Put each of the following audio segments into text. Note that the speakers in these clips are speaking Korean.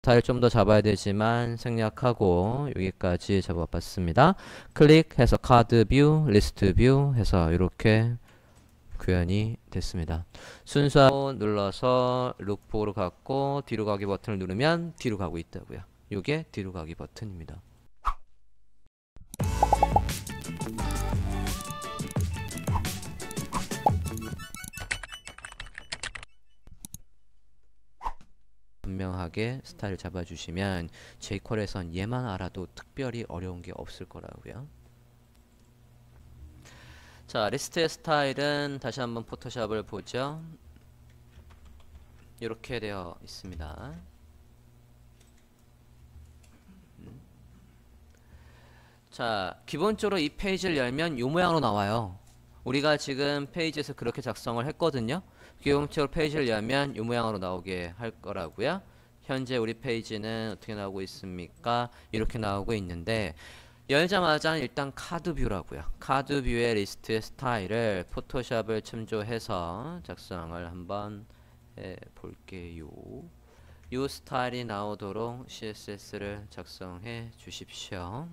스타일 좀 더 잡아야 되지만 생략하고 여기까지 잡아봤습니다. 클릭해서 카드 뷰, 리스트 뷰 해서 이렇게 구현이 됐습니다. 순서로 눌러서 룩북으로 갔고 뒤로 가기 버튼을 누르면 뒤로 가고 있다고요. 이게 뒤로 가기 버튼입니다. 분명하게 스타일을 잡아주시면 jQuery에선 얘만 알아도 특별히 어려운 게 없을 거라고요. 자, 리스트의 스타일은 다시 한번 포토샵을 보죠. 이렇게 되어 있습니다. 자, 기본적으로 이 페이지를 열면 이 모양으로 나와요. 우리가 지금 페이지에서 그렇게 작성을 했거든요. 기본적으로 페이지를 열면 이 모양으로 나오게 할 거라고요. 현재 우리 페이지는 어떻게 나오고 있습니까? 이렇게 나오고 있는데 열자마자 일단 카드 뷰라고요. 카드 뷰의 리스트의 스타일을 포토샵을 참조해서 작성을 한번 해 볼게요. 이 스타일이 나오도록 CSS를 작성해 주십시오.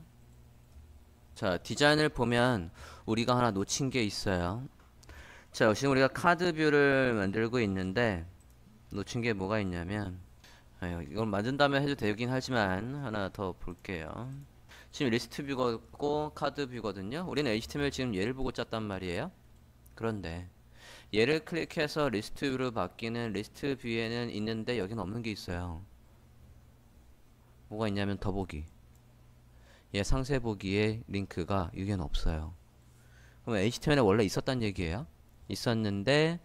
자, 디자인을 보면 우리가 하나 놓친 게 있어요. 자, 지금 우리가 카드 뷰를 만들고 있는데 놓친 게 뭐가 있냐면 이걸 만든 다음에 해도 되긴 하지만 하나 더 볼게요. 지금 리스트 뷰고 카드 뷰거든요. 우리는 HTML 지금 얘를 보고 짰단 말이에요. 그런데 얘를 클릭해서 리스트 뷰로 바뀌는 리스트 뷰에는 있는데 여기는 없는 게 있어요. 뭐가 있냐면 더보기. 얘 상세 보기에 링크가 여기는 없어요. 그럼 HTML에 원래 있었단 얘기예요. 있었는데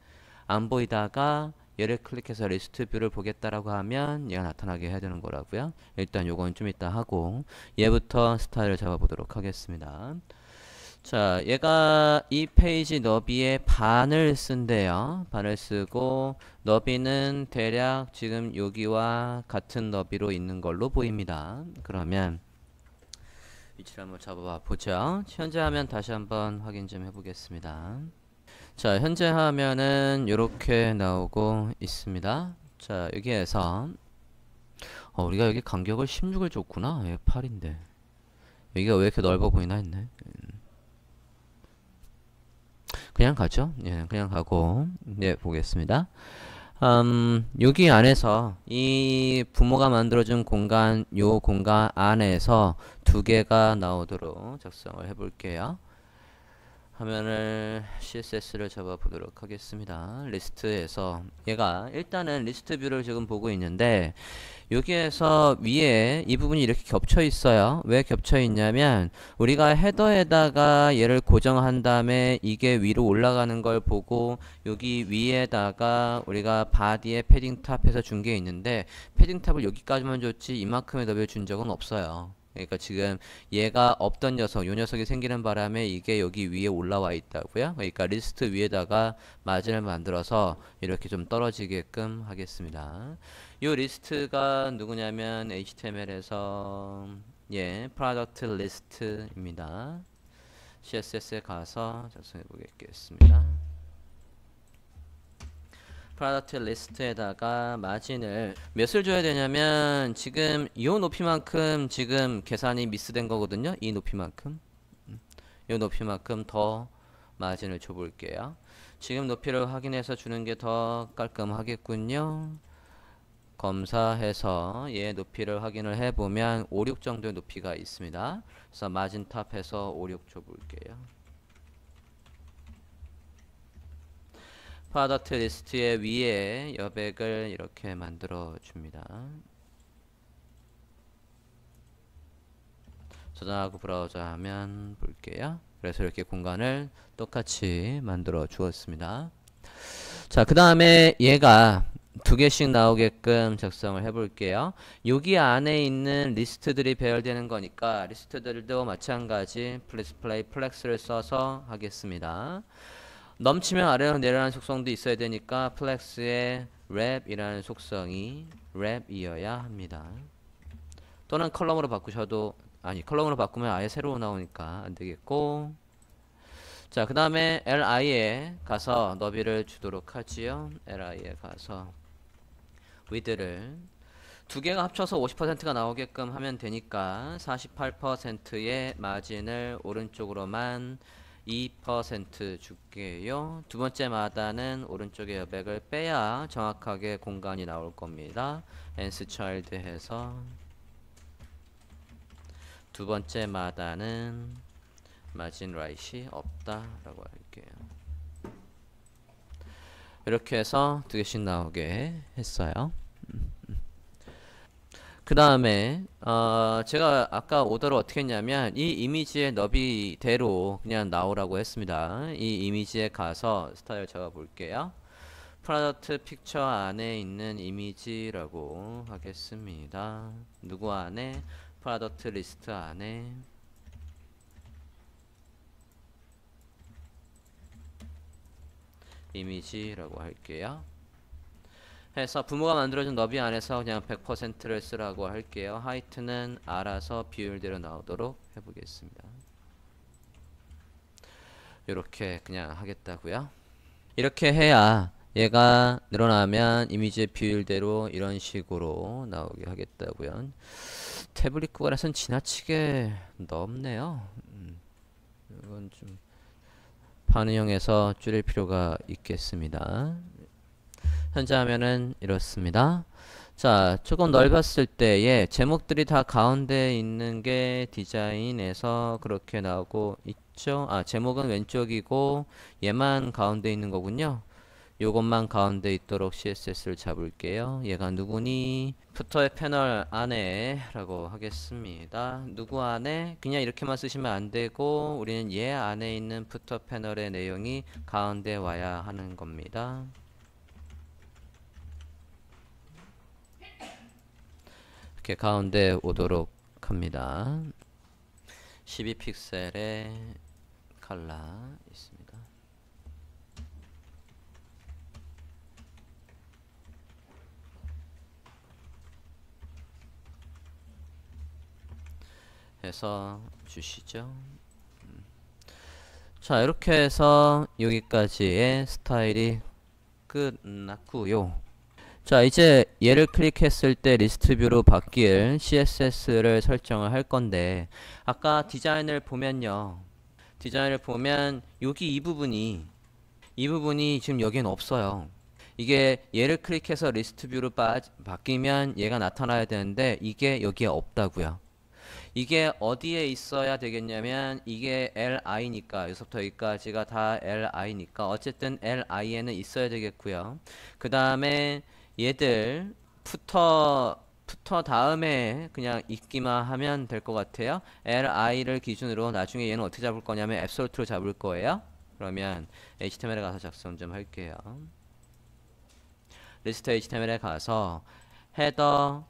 안 보이다가 얘를 클릭해서 리스트 뷰를 보겠다라고 하면 얘가 나타나게 해야 되는 거라고요. 일단 요건 좀 이따 하고 얘부터 스타일을 잡아보도록 하겠습니다. 자, 얘가 이 페이지 너비의 반을 쓴대요. 반을 쓰고 너비는 대략 지금 여기와 같은 너비로 있는 걸로 보입니다. 그러면 위치를 한번 잡아봐 보죠. 현재 화면 다시 한번 확인 좀 해보겠습니다. 자, 현재 화면은 이렇게 나오고 있습니다. 자, 여기에서 우리가 여기 간격을 16을 줬구나. 얘 8인데 여기가 왜 이렇게 넓어 보이나 했네. 그냥 가죠. 예, 그냥 가고 보겠습니다. 여기 안에서 이 부모가 만들어준 공간, 요 공간 안에서 두 개가 나오도록 작성을 해볼게요. 화면을 CSS를 잡아보도록 하겠습니다. 리스트에서 얘가 일단은 리스트 뷰를 지금 보고 있는데 여기에서 위에 이 부분이 이렇게 겹쳐 있어요. 왜 겹쳐 있냐면 우리가 헤더에다가 얘를 고정한 다음에 이게 위로 올라가는 걸 보고 여기 위에다가 우리가 바디에 패딩 탑에서 준 게 있는데 패딩 탑을 여기까지만 줬지 이만큼의 너비를 준 적은 없어요. 그러니까 지금 얘가 없던 녀석, 요 녀석이 생기는 바람에 이게 여기 위에 올라와 있다고요. 그러니까 리스트 위에다가 마진을 만들어서 이렇게 좀 떨어지게끔 하겠습니다. 요 리스트가 누구냐면 HTML에서 product list입니다. CSS에 가서 작성해 보겠습니다. 프로덕트 리스트에다가 마진을 몇을 줘야 되냐면 지금 이 높이만큼 지금 계산이 미스된 거거든요. 이 높이만큼 이 높이만큼 더 마진을 줘 볼게요. 지금 높이를 확인해서 주는 게 더 깔끔하겠군요. 검사해서 얘 높이를 확인을 해보면 5, 6 정도의 높이가 있습니다. 그래서 마진 탑해서 5, 6 줘 볼게요. 프로덕트 리스트의 위에 여백을 이렇게 만들어 줍니다. 저장하고 브라우저 하면 볼게요. 그래서 이렇게 공간을 똑같이 만들어 주었습니다. 자, 그 다음에 얘가 두 개씩 나오게끔 작성을 해볼게요. 여기 안에 있는 리스트들이 배열되는 거니까 리스트들도 마찬가지 플레이 플렉스를 써서 하겠습니다. 넘치면 아래로 내려가는 속성도 있어야 되니까 플렉스의 랩이라는 속성이 랩이어야 합니다. 또는 컬럼으로 바꾸셔도 컬럼으로 바꾸면 아예 새로 나오니까 안되겠고, 자, 그 다음에 li에 가서 너비를 주도록 하지요. li에 가서 width를 두 개가 합쳐서 50%가 나오게끔 하면 되니까 48%의 마진을 오른쪽으로만 2% 줄게요. 두 번째 마다는 오른쪽에 여백을 빼야 정확하게 공간이 나올 겁니다. nth child 해서 두 번째 마다는 마진 right이 없다 라고 할게요. 이렇게 해서 두 개씩 나오게 했어요. 그 다음에 제가 아까 오더를 어떻게 했냐면 이 이미지의 너비대로 그냥 나오라고 했습니다. 이 이미지에 가서 스타일 적어 볼게요. 프로덕트 픽처 안에 있는 이미지라고 하겠습니다. 누구 안에? 프로덕트 리스트 안에 이미지라고 할게요. 해서 부모가 만들어준 너비 안에서 그냥 100%를 쓰라고 할게요. 하이트는 알아서 비율대로 나오도록 해보겠습니다. 이렇게 그냥 하겠다고요. 이렇게 해야 얘가 늘어나면 이미지의 비율대로 이런 식으로 나오게 하겠다고요. 태블릿 구간에선 지나치게 넓네요. 이건 좀 반응형에서 줄일 필요가 있겠습니다. 현재 화면은 이렇습니다. 자, 조금 넓었을 때에 제목들이 다 가운데 있는 게 디자인에서 그렇게 나오고 있죠. 제목은 왼쪽이고 얘만 가운데 있는 거군요. 요것만 가운데 있도록 CSS를 잡을게요. 얘가 누구니? 푸터의 패널 안에 라고 하겠습니다. 누구 안에? 그냥 이렇게만 쓰시면 안 되고 우리는 얘 안에 있는 푸터 패널의 내용이 가운데 와야 하는 겁니다. 이렇게 가운데 오도록 합니다. 12픽셀의 컬러 있습니다. 해서 주시죠. 자, 이렇게 해서 여기까지의 스타일이 끝났고요. 자, 이제 얘를 클릭했을 때 리스트 뷰로 바뀔 CSS를 설정을 할 건데 아까 디자인을 보면요. 디자인을 보면 여기 이 부분이 지금 여기는 없어요. 이게 얘를 클릭해서 리스트 뷰로 바뀌면 얘가 나타나야 되는데 이게 여기에 없다고요. 이게 어디에 있어야 되겠냐면 이게 li니까 여기서부터 여기까지가 다 li니까 어쨌든 li에는 있어야 되겠고요. 그 다음에 얘들 푸터 다음에 그냥 있기만 하면 될 것 같아요. li를 기준으로 나중에 얘는 어떻게 잡을 거냐면 absolute로 잡을 거예요. 그러면 html에 가서 작성 좀 할게요. 리스트 html에 가서 헤더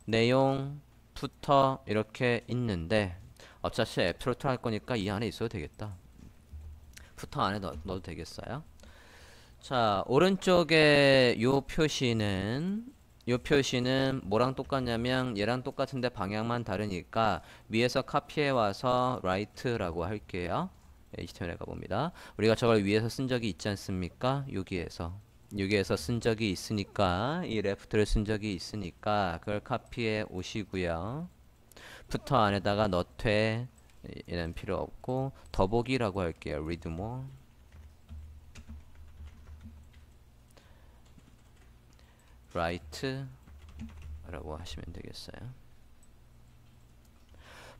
내용 푸터 이렇게 있는데 어차피 absolute로 할 거니까 이 안에 있어도 되겠다. 푸터 안에 넣어도 되겠어요. 자, 오른쪽에 요 표시는 뭐랑 똑같냐면 얘랑 똑같은데 방향만 다르니까 위에서 카피해 와서 right라고 할게요. HTML에 가봅니다. 우리가 저걸 위에서 쓴 적이 있지 않습니까? 여기에서 쓴 적이 있으니까 이 left를 쓴 적이 있으니까 그걸 카피해 오시고요. 부터 안에다가 너퇴 얘는 필요 없고 더보기라고 할게요. read more right 라고 하시면 되겠어요.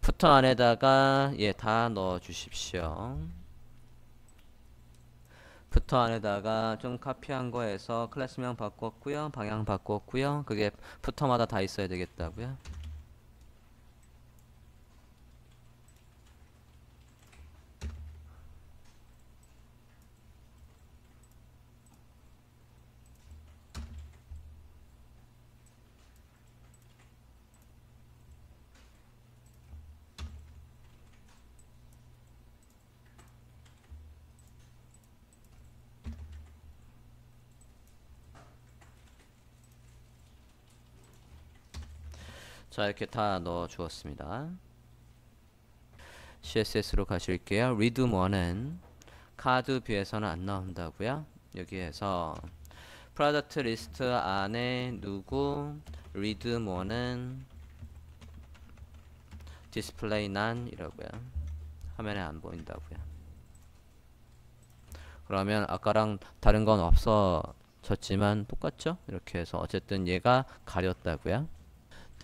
푸터 안에다가 다 넣어 주십시오. 푸터 안에다가 좀 카피한 거에서 클래스명 바꿨고요. 방향 바꿨고요. 그게 푸터마다 다 있어야 되겠다고요. 자, 이렇게 다 넣어 주었습니다. CSS로 가실게요. read more는 카드 뷰에서는 안 나온다고요. 여기에서 프로덕트 리스트 안에 누구 read more는 display none 이라고요. 화면에 안 보인다고요. 그러면 아까랑 다른 건 없어졌지만 똑같죠? 이렇게 해서 어쨌든 얘가 가렸다고요.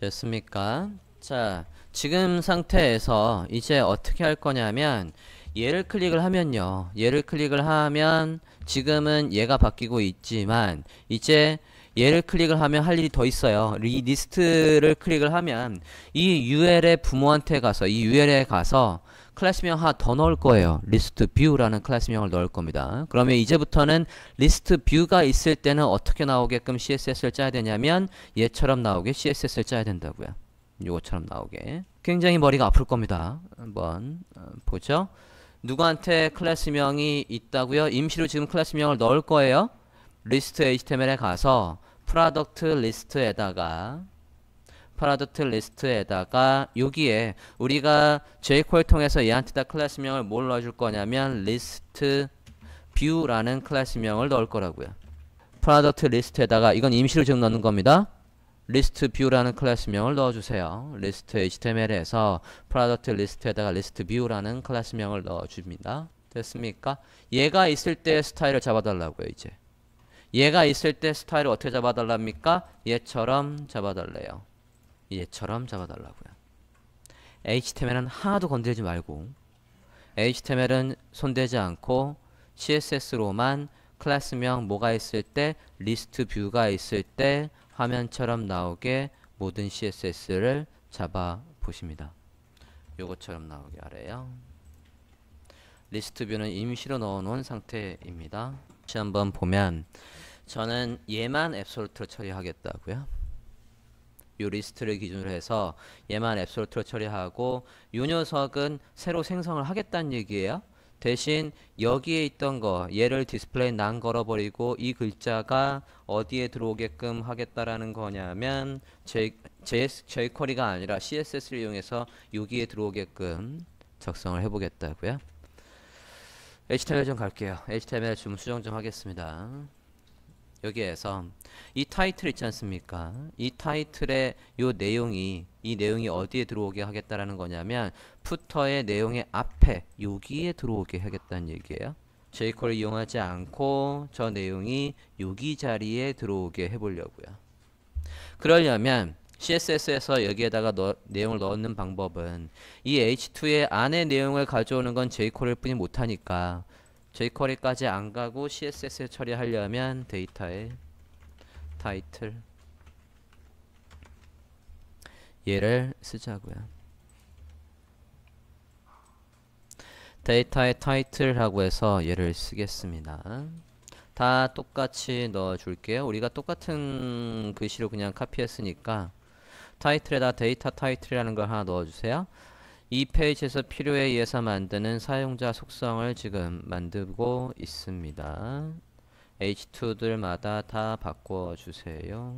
됐습니까? 자, 지금 상태에서 이제 어떻게 할 거냐면 얘를 클릭을 하면요. 얘를 클릭을 하면 지금은 얘가 바뀌고 있지만 이제 얘를 클릭을 하면 할 일이 더 있어요. 이 리스트를 클릭을 하면 이 UL의 부모한테 가서 이 UL에 가서 클래스명 하나 더 넣을 거예요. 리스트 뷰라는 클래스명을 넣을 겁니다. 그러면 이제부터는 리스트 뷰가 있을 때는 어떻게 나오게끔 CSS를 짜야 되냐면 얘처럼 나오게 CSS를 짜야 된다고요. 요거처럼 나오게. 굉장히 머리가 아플 겁니다. 한번 보죠. 누구한테 클래스명이 있다고요? 임시로 지금 클래스명을 넣을 거예요. 리스트 HTML에 가서 프로덕트 리스트에다가 여기에 우리가 jQuery 통해서 얘한테다 클래스명을 뭘 넣어줄 거냐면 리스트 뷰라는 클래스명을 넣을 거라고요. 프로덕트 리스트에다가 이건 임시로 지금 넣는 겁니다. 리스트 뷰라는 클래스명을 넣어주세요. 리스트 HTML에서 프로덕트 리스트에다가 리스트 뷰라는 클래스명을 넣어줍니다. 됐습니까? 얘가 있을 때 스타일을 잡아달라고요. 이제 얘가 있을 때 스타일을 어떻게 잡아달랍니까? 얘처럼 잡아달래요. 얘처럼 잡아달라고요. HTML은 하나도 건드리지 말고 HTML은 손대지 않고 CSS로만 클래스명 뭐가 있을 때 리스트 뷰가 있을 때 화면처럼 나오게 모든 CSS를 잡아 보십니다. 요것처럼 나오게 하래요. 리스트 뷰는 임시로 넣어 놓은 상태입니다. 다시 한번 보면 저는 얘만 앱솔루트로 처리하겠다고요. 요 리스트를 기준으로 해서 얘만 앱솔루트로 처리하고 요 녀석은 새로 생성을 하겠다는 얘기예요. 대신 여기에 있던 거 얘를 디스플레이 난 걸어버리고 이 글자가 어디에 들어오게끔 하겠다라는 거냐면 jQuery가 아니라 CSS를 이용해서 여기에 들어오게끔 작성을 해보겠다고요. HTML 좀 갈게요. HTML 좀 수정 좀 하겠습니다. 여기에서 이 타이틀 있지 않습니까? 이 타이틀의 이 내용이 어디에 들어오게 하겠다라는 거냐면 푸터의 내용의 앞에 여기에 들어오게 하겠다는 얘기예요. jQuery 이용하지 않고 저 내용이 여기 자리에 들어오게 해보려고요. 그러려면 CSS에서 여기에다가 내용을 넣는 방법은 이 H2의 안에 내용을 가져오는 건 jQuery일 뿐이 못하니까 jQuery까지 안 가고 CSS에 처리하려면 데이터의 타이틀 얘를 쓰자고요. 데이터의 타이틀이라고 해서 얘를 쓰겠습니다. 다 똑같이 넣어줄게요. 우리가 똑같은 글씨로 그냥 카피했으니까 타이틀에다 데이터 타이틀이라는 걸 하나 넣어주세요. 이 페이지에서 필요에 의해서 만드는 사용자 속성을 지금 만들고 있습니다. H2들마다 다 바꿔주세요.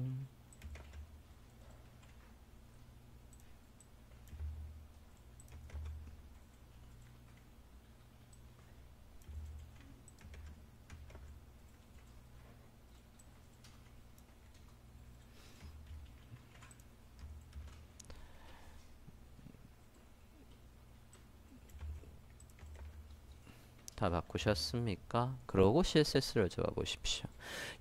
다 바꾸셨습니까? 그러고 CSS를 적어 보십시오.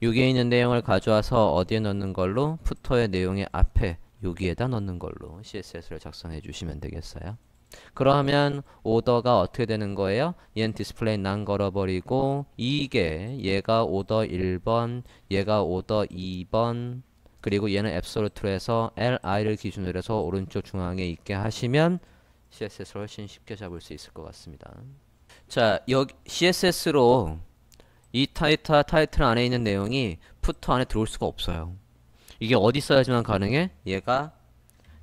여기에 있는 내용을 가져와서 어디에 넣는 걸로? 푸터의 내용의 앞에 여기에다 넣는 걸로 CSS를 작성해 주시면 되겠어요. 그러면 오더가 어떻게 되는 거예요? 얘는 디스플레이 난 걸어버리고 이게 얘가 오더 1번, 얘가 오더 2번, 그리고 얘는 앱솔루트로 해서 li를 기준으로 해서 오른쪽 중앙에 있게 하시면 CSS를 훨씬 쉽게 잡을 수 있을 것 같습니다. 자, 여기 CSS로 이 타이틀 안에 있는 내용이 푸터 안에 들어올 수가 없어요. 이게 어디 써야지만 가능해? 얘가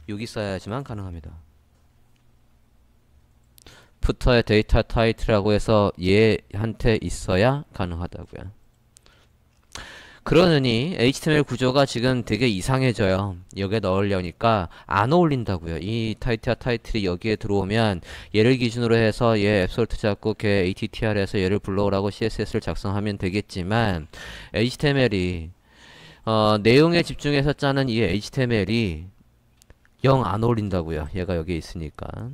여기 써야지만 가능합니다. 푸터의 데이터 타이틀이라고 해서 얘한테 있어야 가능하다고요. 그러느니 HTML 구조가 지금 되게 이상해져요. 여기에 넣으려니까 안 어울린다고요. 이 타이틀이 여기에 들어오면 얘를 기준으로 해서 얘 앱솔트 잡고 걔 attr 해서 얘를 불러오라고 CSS를 작성하면 되겠지만 HTML이 내용에 집중해서 짜는 이 HTML이 영 안 어울린다고요. 얘가 여기 있으니까.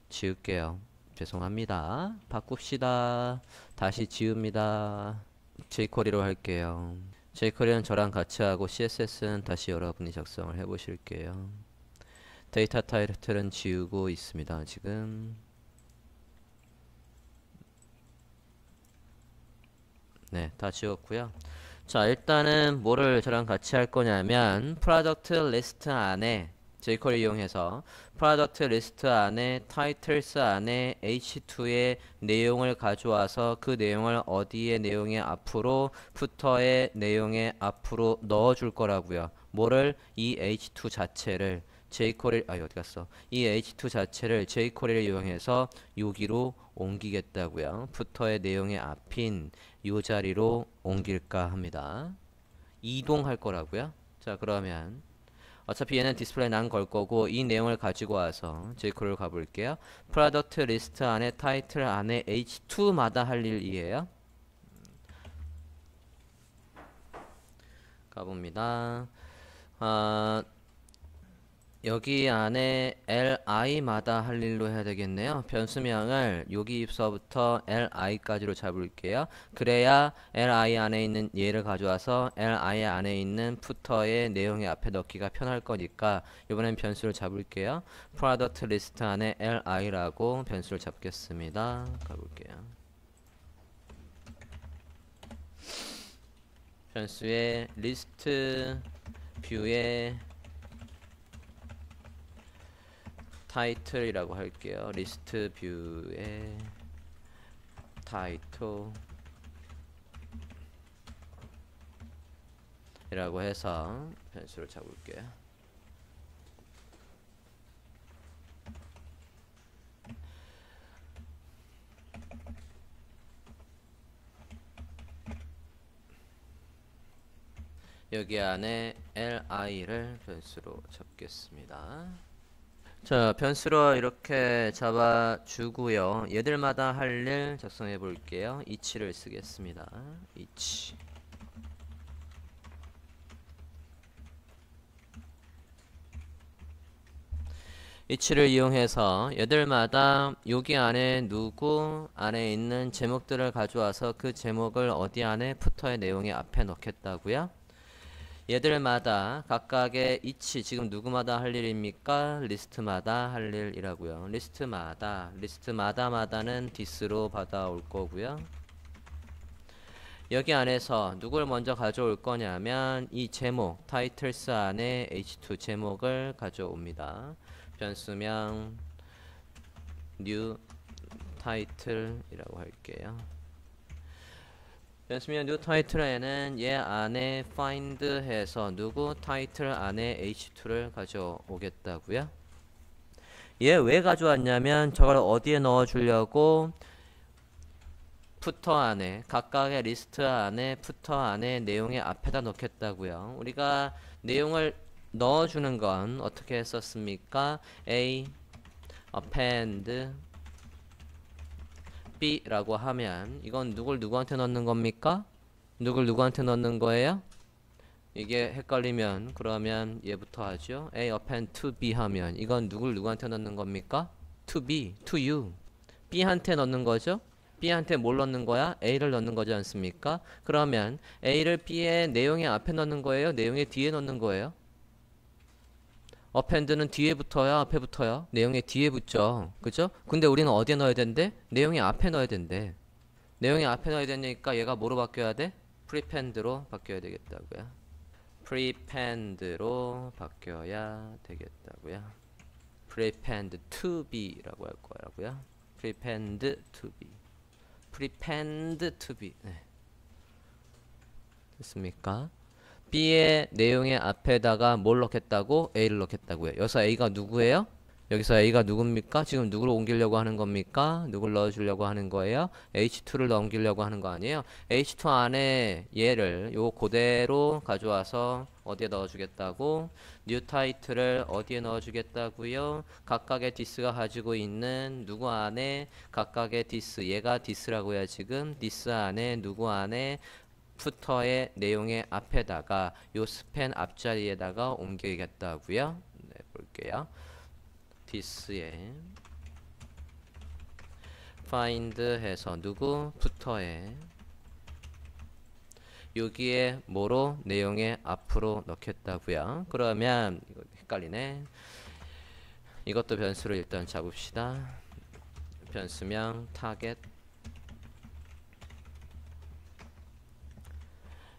지울게요. 죄송합니다. 바꿉시다. 다시 지웁니다. jQuery로 할게요. jQuery는 저랑 같이 하고 CSS는 다시 여러분이 작성을 해보실게요. 데이터 타이틀은 지우고 있습니다. 지금. 네, 다 지웠고요. 자, 일단은 뭐를 저랑 같이 할 거냐면 프로덕트 리스트 안에 jQuery 이용해서 프로덕트 리스트 안에 타이틀스 안에 h2의 내용을 가져와서 그 내용을 어디에 내용의 앞으로 푸터의 내용의 앞으로 넣어 줄 거라고요. 뭐를? 이 h2 자체를 jQuery 어디 갔어? 이 h2 자체를 jQuery를 이용해서 여기로 옮기겠다고요. 푸터의 내용의 앞인 이 자리로 옮길까 합니다. 이동할 거라고요. 자, 그러면 어차피 얘는 디스플레이 난 걸 거고 이 내용을 가지고 와서 jQuery로 가볼게요. 프로덕트 리스트 안에 타이틀 안에 h2마다 할 일이에요. 가봅니다. 여기 안에 li마다 할 일로 해야 되겠네요. 변수명을 여기서부터 li까지로 잡을게요. 그래야 li 안에 있는 얘를 가져와서 li 안에 있는 푸터의 내용의 앞에 넣기가 편할 거니까 이번엔 변수를 잡을게요. product list 안에 li라고 변수를 잡겠습니다. 가볼게요. 변수의 list 뷰에 타이틀이라고 할게요. 리스트 뷰의 타이틀 이라고 해서 변수를 잡을게요. 여기 안에 li를 변수로 잡겠습니다. 자, 변수로 이렇게 잡아주고요. 얘들마다 할 일 작성해 볼게요. each를 쓰겠습니다. each. each를 이용해서 얘들마다 여기 안에 누구 안에 있는 제목들을 가져와서 그 제목을 어디 안에 푸터의 내용의 앞에 넣겠다고요. 얘들마다 각각의 each 지금 누구마다 할 일입니까? 리스트마다 할 일이라고요. 리스트마다는 this로 받아올 거고요. 여기 안에서 누굴 먼저 가져올 거냐면 이 제목 titles 안에 h2 제목을 가져옵니다. 변수명 new title이라고 할게요. 변수명 new title에는 얘 안에 find 해서 누구 title 안에 h2를 가져오겠다고요. 얘 왜 가져왔냐면 저걸 어디에 넣어 주려고 푸터 안에 각각의 리스트 안에 푸터 안에 내용의 앞에다 넣겠다고요. 우리가 내용을 넣어주는 건 어떻게 했었습니까? A append B라고 하면 이건 누굴 누구한테 넣는 겁니까? 누굴 누구한테 넣는 거예요? 이게 헷갈리면 그러면 얘부터 하죠. A append to B 하면 이건 누굴 누구한테 넣는 겁니까? To B, to you. B한테 넣는 거죠. B한테 뭘 넣는 거야? A를 넣는 거지 않습니까? 그러면 A를 B의 내용의 앞에 넣는 거예요? 내용의 뒤에 넣는 거예요? append는 뒤에 붙어요? 앞에 붙어요? 내용의 뒤에 붙죠. 그죠? 근데 우리는 어디에 넣어야 된대? 내용의 앞에 넣어야 된대. 내용의 앞에 넣어야 되니까 얘가 뭐로 바뀌어야 돼? prepend로 바뀌어야 되겠다고요. prepend로 바뀌어야 되겠다고요. prepend to be라고 할 거라고요. prepend to be. prepend to be. 네. 됐습니까? B의 내용의 앞에다가 뭘 넣겠다고? A를 넣겠다고요. 여기서 A가 누구예요? 여기서 A가 누굽니까? 지금 누구를 옮기려고 하는 겁니까? 누굴 넣어주려고 하는 거예요? H2를 넘기려고 하는 거 아니에요? H2 안에 얘를 요 그대로 가져와서 어디에 넣어주겠다고? new title을 어디에 넣어주겠다고요? 각각의 this가 가지고 있는 누구 안에 각각의 this 얘가 this라고 해야 지금 this 안에 누구 안에 푸터의 내용의 앞에다가 요 스팬 앞자리에다가 옮겨야겠다고요. 네, 볼게요. this에 find 해서 누구? 푸터에 여기에 뭐로? 내용의 앞으로 넣겠다고요. 그러면 이거 헷갈리네. 이것도 변수를 일단 잡읍시다. 변수명 타겟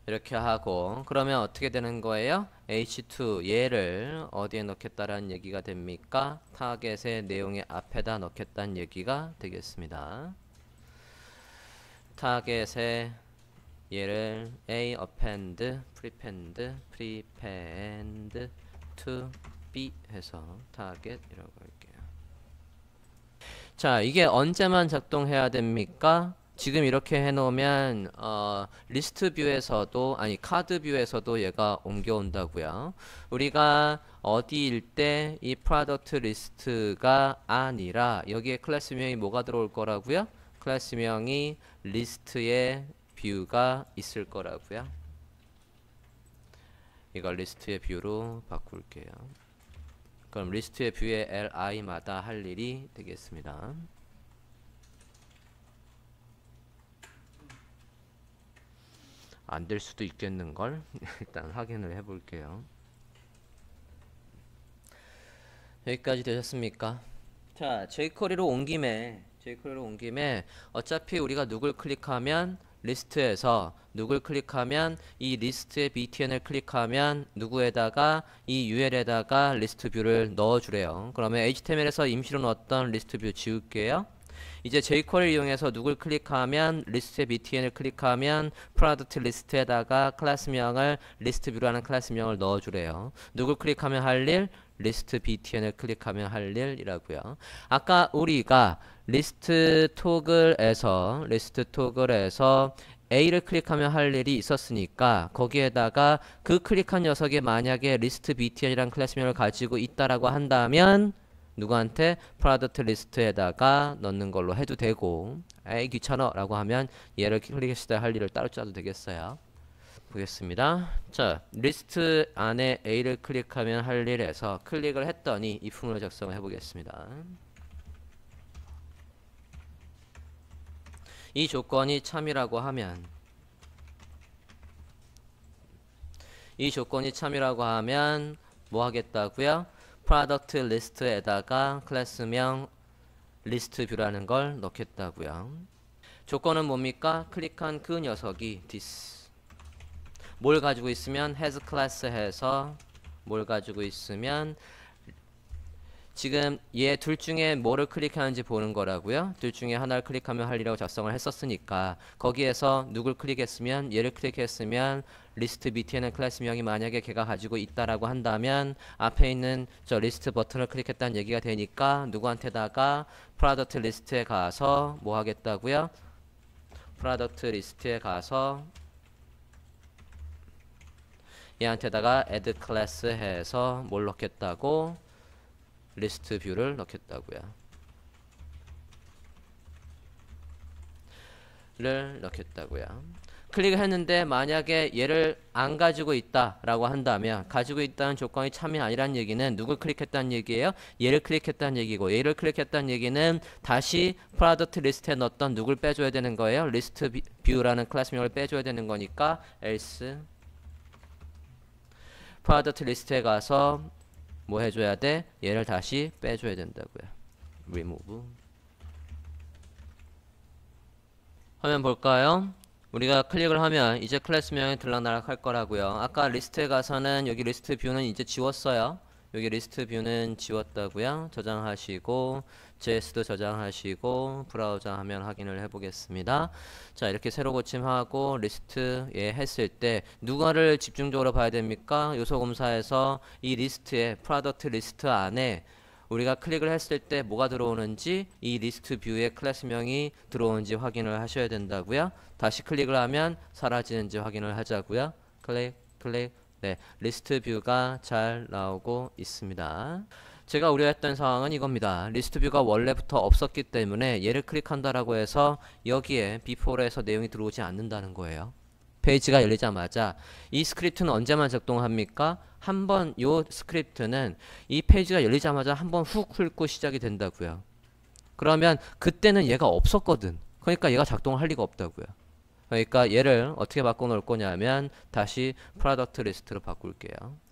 이렇게 하고, 그러면 어떻게 되는 거예요? h2 얘를 어디에 넣겠다라는 얘기가 됩니까? 타겟의 내용의 앞에다 넣겠다는 얘기가 되겠습니다. 타겟의 얘를 a append prepend to b 해서 타겟이라고 할게요. 자, 이게 언제만 작동해야 됩니까? 지금 이렇게 해놓으면 리스트 뷰에서도, 아니 카드 뷰에서도 얘가 옮겨온다고요. 우리가 어디일 때 이 프로덕트 리스트가 아니라 여기에 클래스명이 뭐가 들어올 거라고요? 클래스명이 리스트의 뷰가 있을 거라고요. 이걸 리스트의 뷰로 바꿀게요. 그럼 리스트의 뷰의 li마다 할 일이 되겠습니다. 안 될 수도 있겠는걸? 일단 확인을 해볼게요. 여기까지 되셨습니까? 자, jQuery로 온 김에 어차피 우리가 누굴 클릭하면 리스트에서 누굴 클릭하면 이 리스트의 btn을 클릭하면 누구에다가 이 ul에다가 리스트 뷰를 넣어주래요. 그러면 html에서 임시로 넣었던 리스트 뷰 지울게요. 이제 jQuery 이용해서 누굴 클릭하면 리스트의 btn을 클릭하면 product 리스트에다가 클래스명을 리스트 뷰라는 클래스명을 넣어주래요. 누굴 클릭하면 할 일? 리스트 btn을 클릭하면 할 일이라고요. 아까 우리가 리스트 토글에서 A를 클릭하면 할 일이 있었으니까 거기에다가 그 클릭한 녀석이 만약에 리스트 btn이라는 클래스명을 가지고 있다라고 한다면 누구한테? product 리스트에다가 넣는 걸로 해도 되고, 에이 귀찮아 라고 하면 얘를 클릭했을 때 할 일을 따로 짜도 되겠어요. 보겠습니다. 자, 리스트 안에 A를 클릭하면 할 일에서 클릭을 했더니 if문을 작성을 해보겠습니다. 이 조건이 참이라고 하면 뭐 하겠다고요? product 리스트에다가 클래스명 리스트 뷰라는 걸 넣겠다고요. 조건은 뭡니까? 클릭한 그 녀석이 this 뭘 가지고 있으면 has class 해서 뭘 가지고 있으면 지금 얘 둘 중에 뭐를 클릭하는지 보는 거라고요. 둘 중에 하나를 클릭하면 할 일이라고 작성을 했었으니까 거기에서 누굴 클릭했으면 얘를 클릭했으면 리스트 btn의 클래스명이 만약에 걔가 가지고 있다라고 한다면 앞에 있는 저 리스트 버튼을 클릭했다는 얘기가 되니까 누구한테다가 product 리스트에 가서 뭐 하겠다고요? product 리스트에 가서 얘한테다가 add class 해서 뭘 넣겠다고? 리스트 뷰를 넣겠다고요. 클릭을 했는데 만약에 얘를 안 가지고 있다라고 한다면 가지고 있다는 조건이 참이 아니란 얘기는 누굴 클릭했다는 얘기예요? 얘를 클릭했다는 얘기고 얘를 클릭했다는 얘기는 다시 product 리스트에 넣었던 누굴 빼줘야 되는 거예요? 리스트 뷰라는 클래스명을 빼줘야 되는 거니까 else product 리스트에 가서 뭐 해줘야 돼? 얘를 다시 빼줘야 된다고요. remove. 화면 볼까요? 우리가 클릭을 하면 이제 클래스명이 들락날락 할 거라고요. 아까 리스트에 가서는 여기 리스트 뷰는 이제 지웠어요. 여기 리스트 뷰는 지웠다고요. 저장하시고 JS도 저장하시고 브라우저 화면 확인을 해보겠습니다. 자, 이렇게 새로 고침하고 리스트 했을 때 누가를 집중적으로 봐야 됩니까? 요소 검사에서 이 리스트에 프로덕트 리스트 안에 우리가 클릭을 했을 때 뭐가 들어오는지 이 리스트 뷰의 클래스명이 들어오는지 확인을 하셔야 된다고요. 다시 클릭을 하면 사라지는지 확인을 하자고요. 클릭. 네, 리스트 뷰가 잘 나오고 있습니다. 제가 우려했던 상황은 이겁니다. 리스트 뷰가 원래부터 없었기 때문에 얘를 클릭한다라고 해서 여기에 before에서 내용이 들어오지 않는다는 거예요. 페이지가 열리자마자 이 스크립트는 언제만 작동합니까? 한번 요 스크립트는 이 페이지가 열리자마자 한번 훅 훑고 시작이 된다고요. 그러면 그때는 얘가 없었거든. 그러니까 얘가 작동할 리가 없다고요. 그러니까 얘를 어떻게 바꿔놓을 거냐면 다시 프로덕트 리스트로 바꿀게요.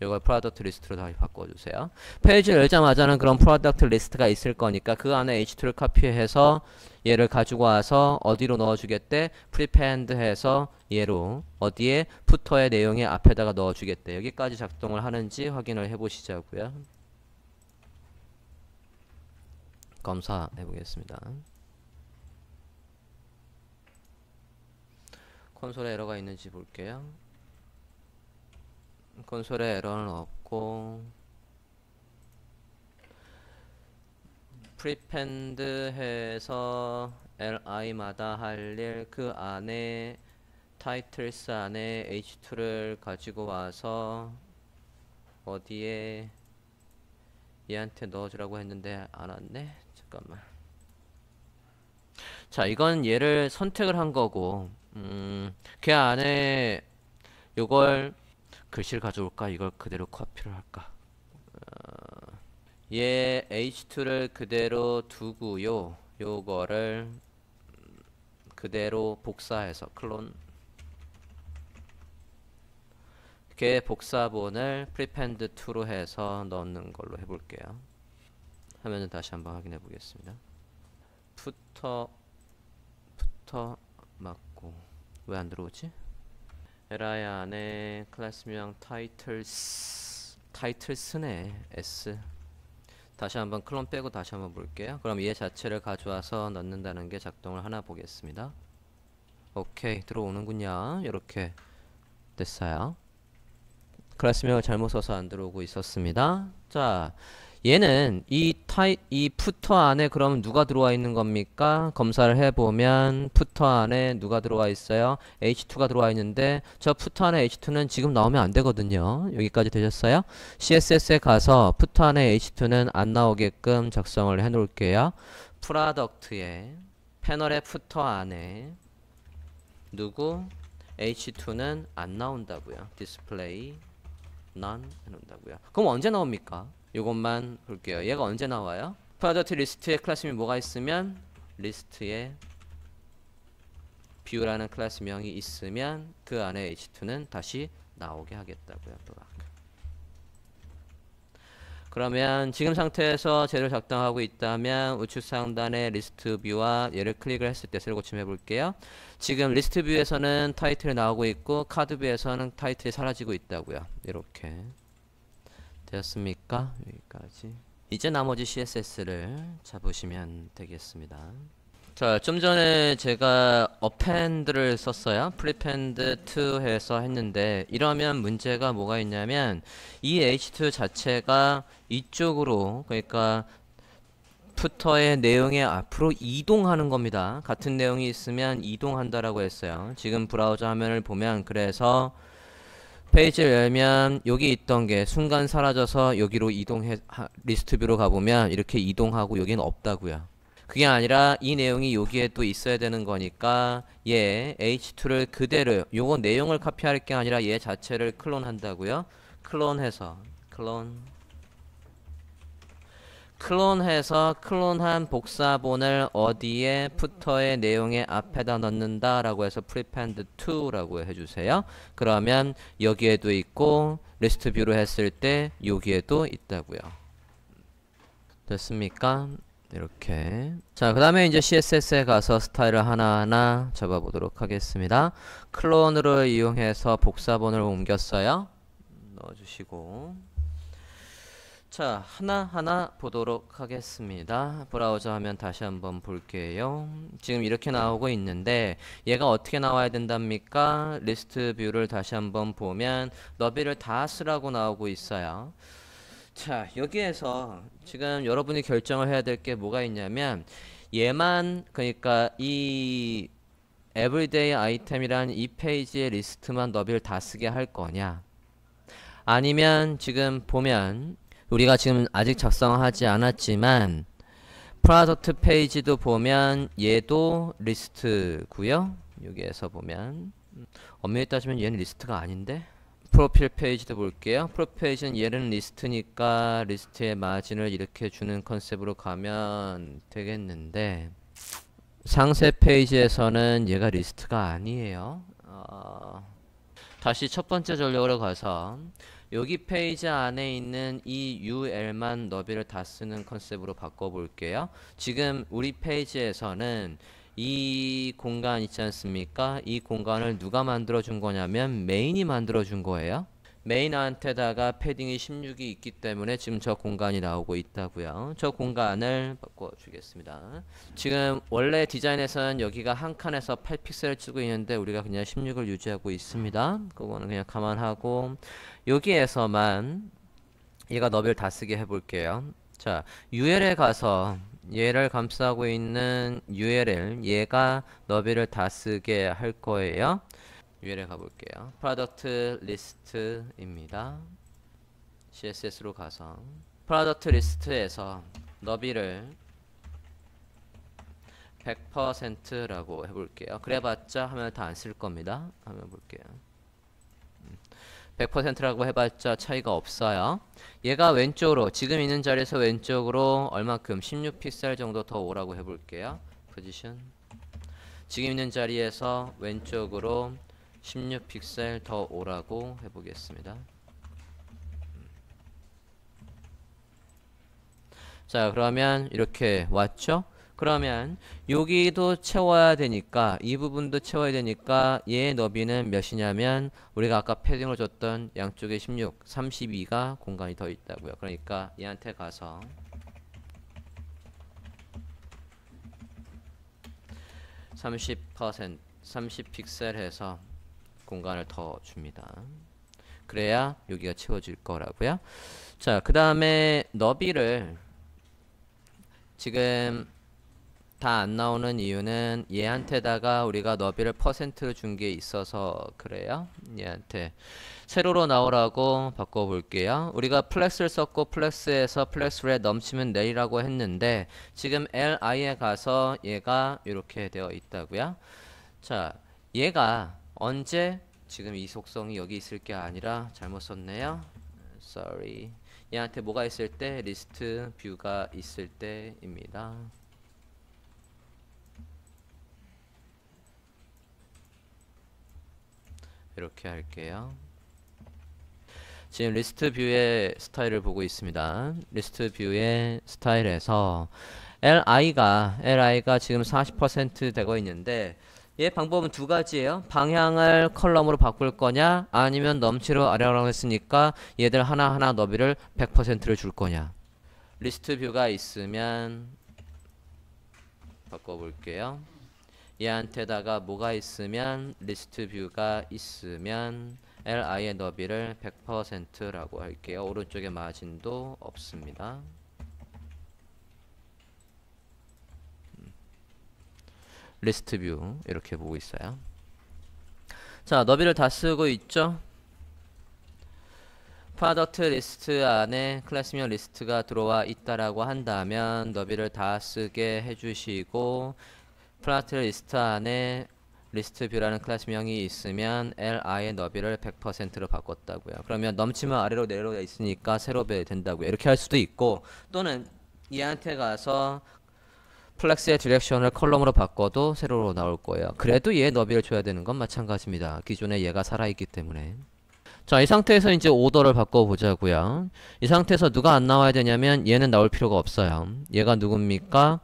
이걸 프로덕트 리스트로 다시 바꿔주세요. 페이지를 열자마자는 그런 프로덕트 리스트가 있을 거니까 그 안에 h2를 카피해서 얘를 가지고 와서 어디로 넣어주겠대? 프리펜드 해서 얘로 어디에? 푸터의 내용의 앞에다가 넣어주겠대. 여기까지 작동을 하는지 확인을 해보시자고요. 검사해 보겠습니다. 콘솔에 에러가 있는지 볼게요. 콘솔에 에러는 없고 프리펜드 해서 li마다 할 일 그 안에 타이틀스 안에 h2를 가지고 와서 어디에 얘한테 넣어주라고 했는데 안 왔네. 잠깐만. 자, 이건 얘를 선택을 한 거고 걔 안에 요걸 글씨를 가져올까? 이걸 그대로 커피를 할까? 얘 h2를 그대로 두고요. 요거를 그대로 복사해서 클론 걔 복사본을 프리펜드 2로 해서 넣는 걸로 해볼게요. 화면을 다시 한번 확인해 보겠습니다. 푸터 맞고 왜 안 들어오지? li 안에 클래스명 타이틀스네 s. 다시 한번 클론 빼고 다시 한번 볼게요. 그럼 얘 자체를 가져와서 넣는다는 게 작동을 하나 보겠습니다. 오케이, 들어오는군요. 이렇게 됐어요. 클래스명을 잘못 써서 안 들어오고 있었습니다. 자, 얘는 이 푸터 안에 그럼 누가 들어와 있는 겁니까? 검사를 해보면 푸터 안에 누가 들어와 있어요? h2가 들어와 있는데 저 푸터 안에 h2는 지금 나오면 안 되거든요. 여기까지 되셨어요? css에 가서 푸터 안에 h2는 안 나오게끔 작성을 해 놓을게요. 프로덕트에 패널의 푸터 안에 누구? h2는 안 나온다고요. 디스플레이 none 해놓는다고요. 그럼 언제 나옵니까? 요것만 볼게요. 얘가 언제 나와요? 프로덕트 리스트에 클래스명이 뭐가 있으면 리스트에 view라는 클래스명이 있으면 그 안에 h2는 다시 나오게 하겠다고요. 그러면 지금 상태에서 쟤를 작동하고 있다면 우측 상단의 리스트 뷰와 얘를 클릭을 했을 때 새로 고침해 볼게요. 지금 리스트 뷰에서는 타이틀이 나오고 있고 카드 뷰에서는 타이틀이 사라지고 있다고요. 이렇게 되었습니까? 여기까지. 이제 나머지 CSS를 잡으시면 되겠습니다. 자, 좀 전에 제가 append를 썼어요. prepend to 해서 했는데 이러면 문제가 뭐가 있냐면 이 h2 자체가 이쪽으로, 그러니까 푸터의 내용의 앞으로 이동하는 겁니다. 같은 내용이 있으면 이동한다라고 했어요. 지금 브라우저 화면을 보면 그래서 페이지를 열면 여기 있던 게 순간 사라져서 여기로 이동해 리스트 뷰로 가보면 이렇게 이동하고 여기는 없다고요. 그게 아니라 이 내용이 여기에 또 있어야 되는 거니까 얘 h2를 그대로 요거 내용을 카피할 게 아니라 얘 자체를 클론한다고요. 클론해서 클론해서 클론한 복사본을 어디에 푸터의 내용의 앞에다 넣는다 라고 해서 prepend to 라고 해주세요. 그러면 여기에도 있고 리스트 뷰로 했을 때 여기에도 있다고요. 됐습니까? 이렇게. 자, 그 다음에 이제 CSS에 가서 스타일을 하나하나 잡아보도록 하겠습니다. 클론을 이용해서 복사본을 옮겼어요. 넣어주시고. 자, 하나하나 보도록 하겠습니다. 브라우저 화면 다시 한번 볼게요. 지금 이렇게 나오고 있는데 얘가 어떻게 나와야 된답니까? 리스트 뷰를 다시 한번 보면 너비를 다 쓰라고 나오고 있어요. 자, 여기에서 지금 여러분이 결정을 해야 될 게 뭐가 있냐면 얘만, 그러니까 이 everyday 아이템이란 이 페이지의 리스트만 너비를 다 쓰게 할 거냐, 아니면 지금 보면 우리가 지금 아직 작성하지 않았지만 프로덕트 페이지도 보면 얘도 리스트고요. 여기에서 보면 엄밀히 따지면 얘는 리스트가 아닌데 프로필 페이지도 볼게요. 프로필 페이지는 얘는 리스트니까 리스트의 마진을 이렇게 주는 컨셉으로 가면 되겠는데 상세 페이지에서는 얘가 리스트가 아니에요. 다시 첫 번째 전력으로 가서 여기 페이지 안에 있는 이 UL만 너비를 다 쓰는 컨셉으로 바꿔볼게요. 지금 우리 페이지에서는 이 공간 있지 않습니까? 이 공간을 누가 만들어 준 거냐면 메인이 만들어 준 거예요. 메인한테다가 패딩이 16이 있기 때문에 지금 저 공간이 나오고 있다고요. 저 공간을 바꿔주겠습니다. 지금 원래 디자인에서는 여기가 한 칸에서 8픽셀을 쓰고 있는데 우리가 그냥 16을 유지하고 있습니다. 그거는 그냥 감안하고 여기에서만 얘가 너비를 다 쓰게 해볼게요. 자, UL에 가서 얘를 감싸고 있는 ULL 얘가 너비를 다 쓰게 할 거예요. UL에 가볼게요. 프로덕트 리스트입니다. CSS로 가서 프로덕트 리스트에서 너비를 100%라고 해볼게요. 그래봤자 화면을 다 안 쓸 겁니다. 화면 볼게요. 100%라고 해봤자 차이가 없어요. 얘가 왼쪽으로 지금 있는 자리에서 왼쪽으로 얼마큼 16픽셀 정도 더 오라고 해볼게요. 포지션 지금 있는 자리에서 왼쪽으로 16픽셀 더 오라고 해보겠습니다. 자, 그러면 이렇게 왔죠? 그러면 여기도 채워야 되니까 이 부분도 채워야 되니까 얘의 너비는 몇이냐면 우리가 아까 패딩으로 줬던 양쪽에 16, 32가 공간이 더 있다고요. 그러니까 얘한테 가서 30픽셀 해서 공간을 더 줍니다. 그래야 여기가 채워질 거라고요. 자, 그 다음에 너비를 지금 다 안 나오는 이유는 얘한테다가 우리가 너비를 퍼센트로 준 게 있어서 그래요. 얘한테 세로로 나오라고 바꿔볼게요. 우리가 플렉스를 썼고 플렉스에서 플렉스에 넘치면 내리라고 했는데 지금 LI에 가서 얘가 이렇게 되어 있다고요. 자, 얘가 언제 지금 이 속성이 여기 있을 게 아니라 잘못 썼네요. Sorry. 얘한테 뭐가 있을 때 리스트 뷰가 있을 때입니다. 이렇게 할게요. 지금 리스트 뷰의 스타일을 보고 있습니다. 리스트 뷰의 스타일에서 LI가 지금 40% 되고 있는데 얘 방법은 두 가지예요. 방향을 컬럼으로 바꿀 거냐 아니면 넘치로 아래로 했으니까 얘들 하나하나 너비를 100%를 줄 거냐. 리스트 뷰가 있으면 바꿔볼게요. 얘한테다가 뭐가 있으면 리스트 뷰가 있으면 LI의 너비를 100%라고 할게요. 오른쪽에 마진도 없습니다. 리스트 뷰 이렇게 보고 있어요. 자, 너비를 다 쓰고 있죠. 프로덕트 리스트 안에 클래스명 리스트가 들어와 있다라고 한다면 너비를 다 쓰게 해주시고 프로덕트 리스트 안에 리스트 뷰라는 클래스명이 있으면 LI의 너비를 100%로 바꿨다고요. 그러면 넘치면 아래로 내려가 있으니까 세로 된다고요. 이렇게 할 수도 있고 또는 얘한테 가서 플렉스의 디렉션을 컬럼으로 바꿔도 세로로 나올 거예요. 그래도 얘 너비를 줘야 되는 건 마찬가지입니다. 기존에 얘가 살아있기 때문에. 자, 이 상태에서 이제 오더를 바꿔보자고요. 이 상태에서 누가 안 나와야 되냐면 얘는 나올 필요가 없어요. 얘가 누굽니까?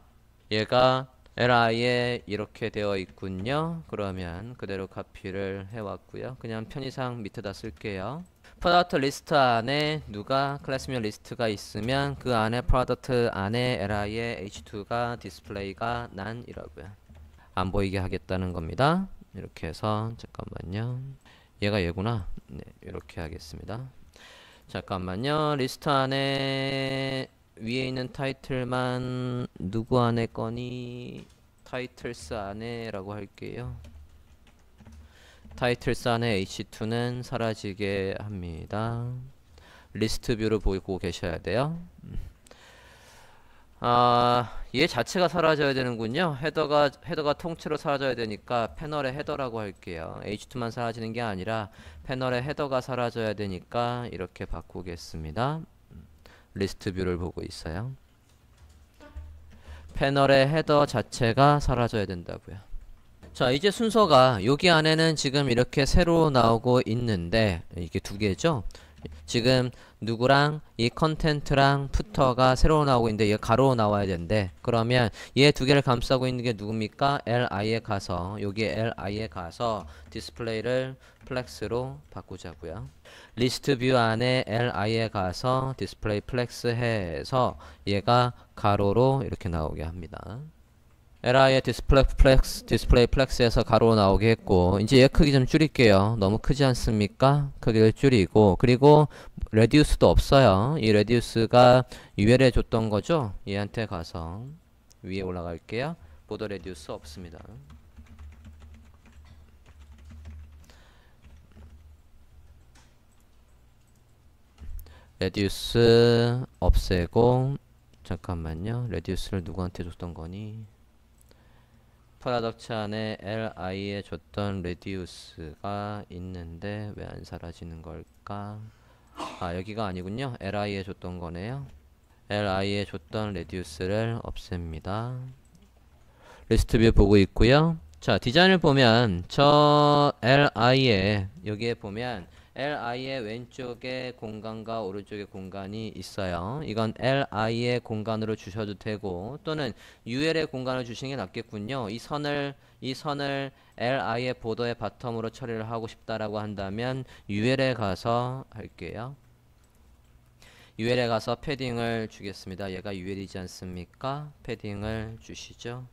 얘가 LI에 이렇게 되어 있군요. 그러면 그대로 카피를 해왔고요. 그냥 편의상 밑에다 쓸게요. 프로덕트 리스트 안에 누가 클래스명 리스트가 있으면 그 안에 프로덕트 안에 LI의 H2가 디스플레이가 난이라고요. 안 보이게 하겠다는 겁니다. 이렇게 해서 잠깐만요. 얘가 얘구나. 네, 이렇게 하겠습니다. 잠깐만요. 리스트 안에 위에 있는 타이틀만 누구 안에 거니? 타이틀스 안에 라고 할게요. 타이틀스 안에 H2는 사라지게 합니다. 리스트 뷰를 보고 계셔야 돼요. 얘 자체가 사라져야 되는군요. 헤더가 통째로 사라져야 되니까 패널의 헤더라고 할게요. H2만 사라지는 게 아니라 패널의 헤더가 사라져야 되니까 이렇게 바꾸겠습니다. 리스트 뷰를 보고 있어요. 패널의 헤더 자체가 사라져야 된다고요. 자, 이제 순서가 여기 안에는 지금 이렇게 새로 나오고 있는데 이게 두 개죠. 지금 누구랑 이 컨텐트랑 푸터가 새로 나오고 있는데 얘 가로로 나와야 되는데, 그러면 얘 두 개를 감싸고 있는 게 누굽니까? li에 가서 여기에 li에 가서 디스플레이를 플렉스로 바꾸자고요. 리스트 뷰 안에 li에 가서 디스플레이 플렉스 해서 얘가 가로로 이렇게 나오게 합니다. li의 디스플레이 플렉스에서 가로 나오게 했고, 이제 얘 크기 좀 줄일게요. 너무 크지 않습니까? 크기를 줄이고, 그리고 레디우스도 없어요. 이 레디우스가 UL에 줬던 거죠. 얘한테 가서 위에 올라갈게요. 보더 레디우스 없습니다. 레디우스 없애고, 잠깐만요. 레디우스를 누구한테 줬던 거니? 프로덕트 안에 li에 줬던 레디우스가 있는데 왜 안 사라지는 걸까? 여기가 아니군요. li에 줬던 거네요. li에 줬던 레디우스를 없앱니다. 리스트 뷰 보고 있고요. 자, 디자인을 보면 저 li에 여기에 보면 li의 왼쪽에 공간과 오른쪽에 공간이 있어요. 이건 li의 공간으로 주셔도 되고, 또는 ul의 공간을 주시는 게 낫겠군요. 이 선을 li의 보더의 바텀으로 처리를 하고 싶다라고 한다면 ul에 가서 할게요. ul에 가서 패딩을 주겠습니다. 얘가 ul이지 않습니까? 패딩을 주시죠.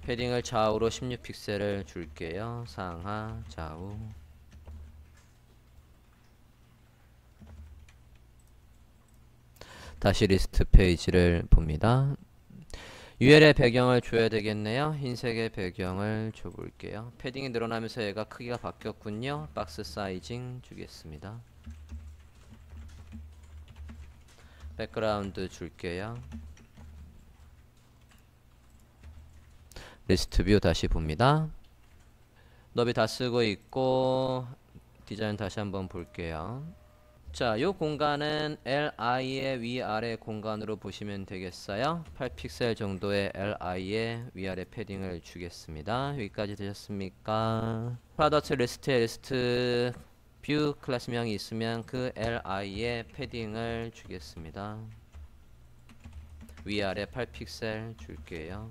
패딩을 좌우로 16픽셀을 줄게요. 상하 좌우. 다시 리스트 페이지를 봅니다. UL의 배경을 줘야 되겠네요. 흰색의 배경을 줘볼게요. 패딩이 늘어나면서 얘가 크기가 바뀌었군요. 박스 사이징 주겠습니다. 백그라운드 줄게요. 리스트 뷰 다시 봅니다. 너비 다 쓰고 있고, 디자인 다시 한번 볼게요. 자, 요 공간은 li의 위아래 공간으로 보시면 되겠어요. 8픽셀 정도의 li의 위아래 패딩을 주겠습니다. 여기까지 되셨습니까? 프로덕트 리스트에 리스트 뷰 클래스명이 있으면 그 li의 패딩을 주겠습니다. 위아래 8픽셀 줄게요.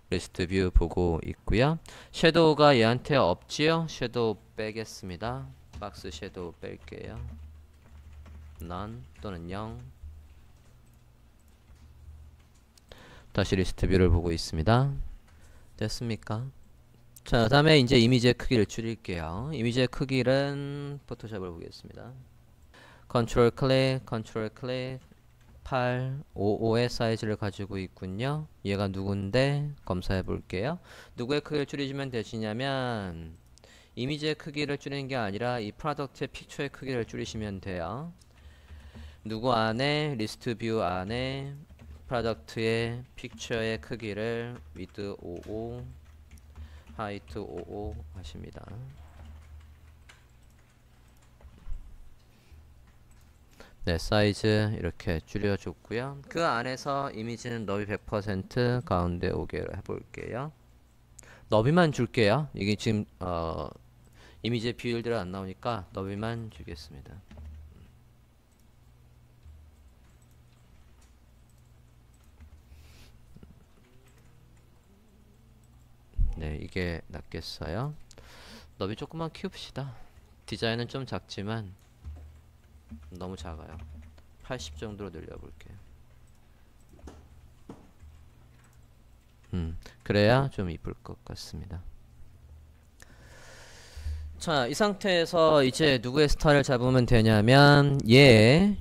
리스트 뷰 보고 있고요. 섀도우가 얘한테 없지요? 섀도우 빼겠습니다. 박스 섀도우 뺄게요. None 또는 0. 다시 리스트 뷰를 보고 있습니다. 됐습니까? 자, 다음에 이제 이미지의 크기를 줄일게요. 이미지의 크기는 포토샵을 보겠습니다. 컨트롤 클릭 855의 사이즈를 가지고 있군요. 얘가 누군데 검사해 볼게요. 누구의 크기를 줄이시면 되시냐면, 이미지의 크기를 줄이는 게 아니라 이 프로덕트의 픽처의 크기를 줄이시면 돼요. 누구 안에 리스트 뷰 안에 프로덕트의 픽처의 크기를 width 55 height 55 하십니다. 네, 사이즈 이렇게 줄여줬고요. 그 안에서 이미지는 너비 100% 가운데 오게 해볼게요. 너비만 줄게요. 이게 지금 이미지의 비율대로 안 나오니까 너비만 주겠습니다. 네, 이게 낫겠어요. 너비 조금만 키웁시다. 디자인은 좀 작지만 너무 작아요. 80 정도로 늘려볼게요. 그래야 좀 이쁠 것 같습니다. 자, 이 상태에서 이제 누구의 스타일을 잡으면 되냐면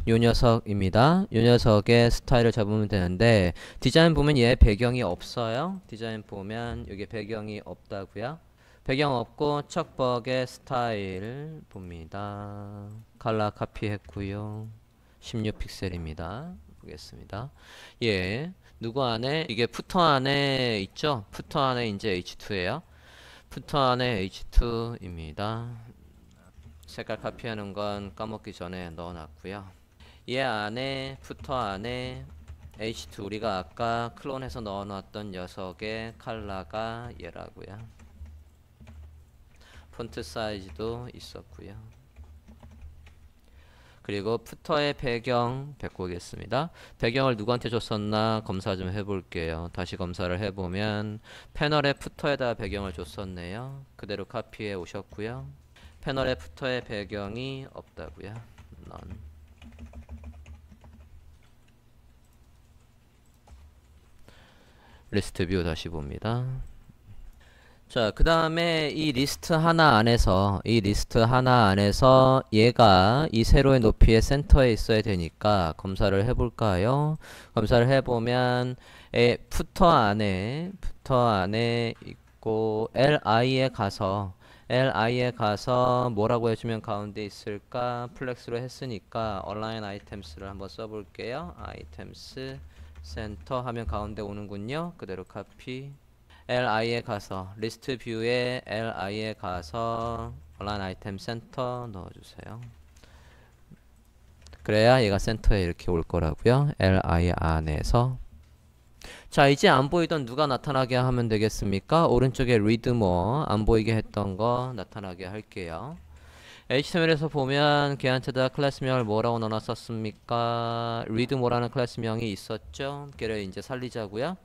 요 녀석입니다. 요 녀석의 스타일을 잡으면 되는데, 디자인 보면 얘 배경이 없어요. 디자인 보면 여기 배경이 없다고요. 배경 없고 척벅의 스타일 봅니다. 칼라 카피했고요. 16픽셀입니다. 보겠습니다. 예, 누구 안에 이게 푸터 안에 있죠? 푸터 안에 이제 H2예요. 푸터 안에 H2입니다. 색깔 카피하는 건 까먹기 전에 넣어놨고요. 얘 안에 푸터 안에 H2 우리가 아까 클론해서 넣어놨던 녀석의 컬러가 얘라고요. 폰트 사이즈도 있었고요. 그리고 푸터의 배경 바꾸겠습니다. 배경을 누구한테 줬었나 검사 좀 해볼게요. 다시 검사를 해보면 패널의 푸터에다 배경을 줬었네요. 그대로 카피해 오셨고요. 패널의 푸터의 배경이 없다고요. None. 리스트 뷰 다시 봅니다. 자, 그 다음에 이 리스트 하나 안에서 얘가 이 세로의 높이의 센터에 있어야 되니까 검사를 해볼까요? 검사를 해보면 푸터 안에 있고 li에 가서 뭐라고 해주면 가운데 있을까? 플렉스로 했으니까 align items를 한번 써볼게요. items 센터 하면 가운데 오는군요. 그대로 카피. li에 가서 리스트 뷰에 li에 가서 align item 센터 넣어주세요. 그래야 얘가 센터에 이렇게 올 거라고요. li 안에서. 자, 이제 안 보이던 누가 나타나게 하면 되겠습니까? 오른쪽에 read more 안 보이게 했던 거 나타나게 할게요. HTML에서 보면 걔한테다 클래스명을 뭐라고 넣어놨었습니까? read more라는 클래스명이 있었죠. 걔를 이제 살리자고요.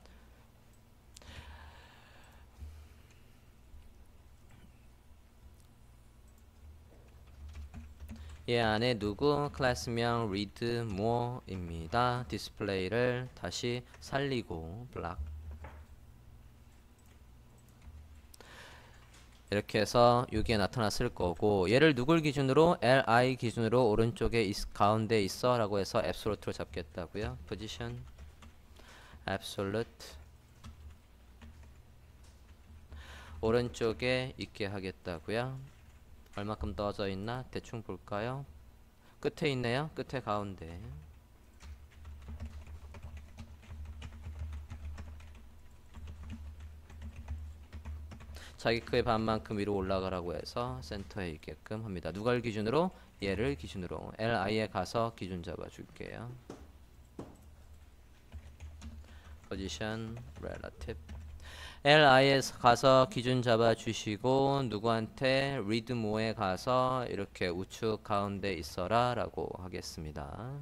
얘 안에 누구 클래스명 read more입니다. 디스플레이를 다시 살리고 블락 이렇게 해서 여기에 나타났을 거고 얘를 누굴 기준으로 li 기준으로 오른쪽에 가운데 있어 라고 해서 absolute로 잡겠다고요. position absolute 오른쪽에 있게 하겠다고요. 얼마큼 떠져 있나 대충 볼까요? 끝에 있네요. 끝에 가운데 자기 크의 반만큼 위로 올라가라고 해서 센터에 있게끔 합니다. 누가를 기준으로? 얘를 기준으로 li에 가서 기준 잡아 줄게요. position relative li에 가서 기준 잡아 주시고 누구한테 read more에 가서 이렇게 우측 가운데 있어라 라고 하겠습니다.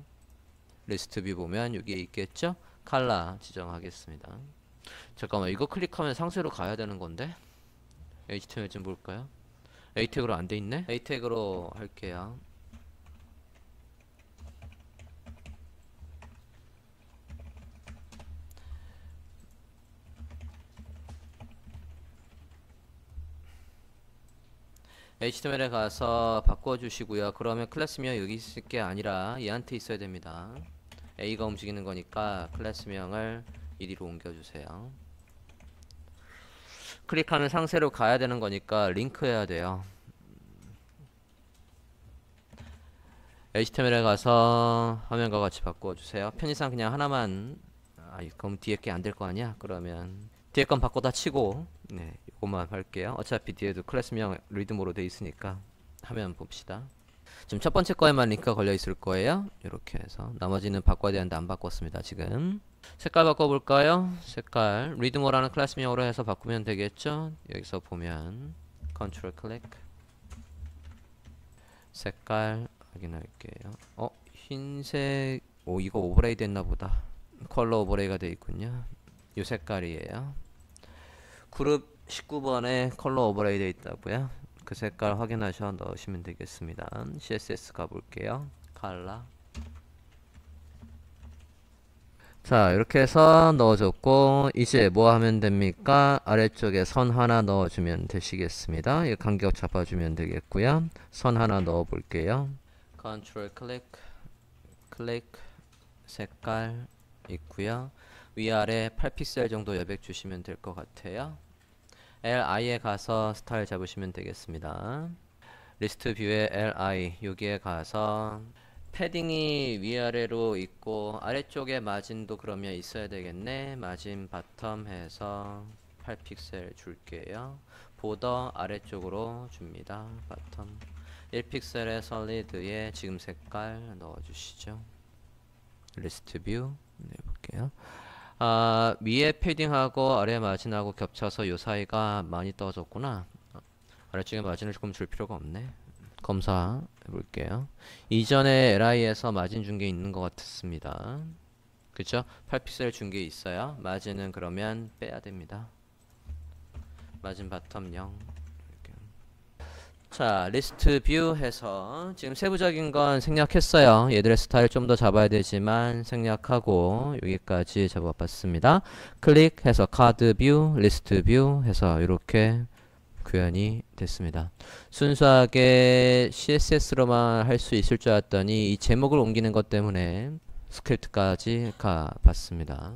리스트 뷰 보면 여기에 있겠죠? 컬러 지정하겠습니다. 잠깐만 이거 클릭하면 상세로 가야 되는 건데 HTML 좀 볼까요? A 태그로 안 돼 있네? A 태그로 할게요. HTML에 가서 바꿔주시고요. 그러면 클래스명 여기 있을 게 아니라 얘한테 있어야 됩니다. A가 움직이는 거니까 클래스명을 이리로 옮겨주세요. 클릭하면 상세로 가야 되는 거니까 링크해야 돼요. HTML에 가서 화면과 같이 바꿔주세요. 편의상 그냥 하나만 그럼 뒤에 게 안 될 거 아니야? 그러면 뒤에 건 바꿔다 치고 네 이것만 할게요. 어차피 뒤에도 클래스명 리드모로 돼 있으니까 화면 봅시다. 지금 첫 번째 거에만 링크가 걸려 있을 거예요. 이렇게 해서 나머지는 바꿔야 되는데 안 바꿨습니다. 지금 색깔 바꿔볼까요? 색깔 리드모라는 클래스명으로 해서 바꾸면 되겠죠. 여기서 보면 컨트롤 클릭 색깔 확인할게요. 흰색 이거 오버레이 됐나 보다. 컬러 오버레이가 되어 있군요. 이 색깔이에요. 그룹 19번에 컬러 오버레이 되어 있다고요. 그 색깔 확인하셔 넣으시면 되겠습니다. CSS 가볼게요. 컬러 자 이렇게 해서 넣어줬고 이제 뭐 하면 됩니까? 아래쪽에 선 하나 넣어주면 되시겠습니다. 이 간격 잡아주면 되겠고요. 선 하나 넣어 볼게요. 컨트롤 클릭 색깔 있고요. 위아래 8픽셀 정도 여백 주시면 될 것 같아요. li에 가서 스타일 잡으시면 되겠습니다. 리스트 뷰에 li 여기에 가서 패딩이 위아래로 있고 아래쪽에 마진도 그러면 있어야 되겠네. 마진 바텀 해서 8픽셀 줄게요. 보더 아래쪽으로 줍니다. 바텀 1픽셀의 솔리드에 지금 색깔 넣어주시죠. 리스트 뷰 해볼게요. 위에 패딩하고 아래 마진하고 겹쳐서 요 사이가 많이 떨어졌구나. 아래쪽에 마진을 조금 줄 필요가 없네. 검사 해볼게요. 이전에 li에서 마진 준 게 있는 것 같습니다. 그쵸? 8픽셀 준 게 있어요. 마진은 그러면 빼야 됩니다. 마진 바텀 0. 자, 리스트 뷰 해서 지금 세부적인 건 생략했어요. 얘들의 스타일 좀 더 잡아야 되지만 생략하고 여기까지 잡아봤습니다. 클릭해서 카드 뷰, 리스트 뷰 해서 이렇게 구현이 됐습니다. 순수하게 CSS로만 할 수 있을 줄 알았더니 이 제목을 옮기는 것 때문에 스크립트까지 가봤습니다.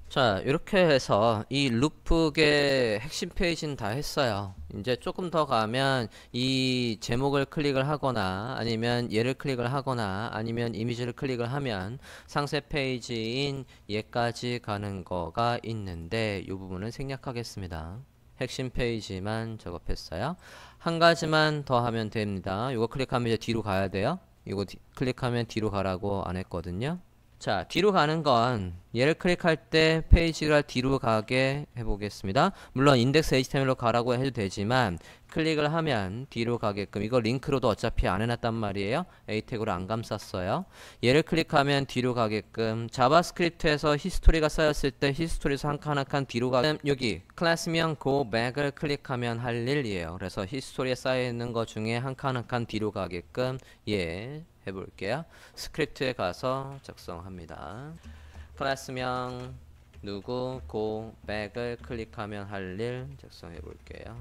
자, 이렇게 해서 이 룩북의 핵심 페이지는 다 했어요. 이제 조금 더 가면 이 제목을 클릭을 하거나 아니면 얘를 클릭을 하거나 아니면 이미지를 클릭을 하면 상세 페이지인 얘까지 가는 거가 있는데 이 부분은 생략하겠습니다. 핵심 페이지만 작업했어요. 한 가지만 더 하면 됩니다. 이거 클릭하면 이제 뒤로 가야 돼요. 이거 클릭하면 뒤로 가라고 안 했거든요. 자, 뒤로 가는 건 얘를 클릭할 때 페이지가 뒤로 가게 해보겠습니다. 물론 인덱스 HTML로 가라고 해도 되지만 클릭을 하면 뒤로 가게끔, 이거 링크로도 어차피 안 해놨단 말이에요. A 태그로 안 감쌌어요. 얘를 클릭하면 뒤로 가게끔, 자바스크립트에서 히스토리가 쌓였을 때 히스토리에서 한 칸 한 칸 뒤로 가게끔, 여기 클래스명 go back을 클릭하면 할 일이에요. 그래서 히스토리에 쌓여있는 것 중에 한 칸 한 칸 뒤로 가게끔 해볼게요. 스크립트에 가서 작성합니다. 클래스명 누구 go back을 클릭하면 할 일 작성해 볼게요.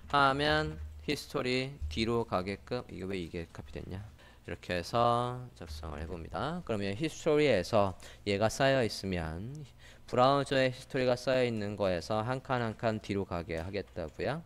하면 히스토리 뒤로 가게끔, 이게 왜 이게 카피됐냐, 이렇게 해서 작성을 해봅니다. 그러면 히스토리에서 얘가 쌓여 있으면 브라우저에 히스토리가 쌓여 있는 거에서 한 칸 한 칸 뒤로 가게 하겠다고요.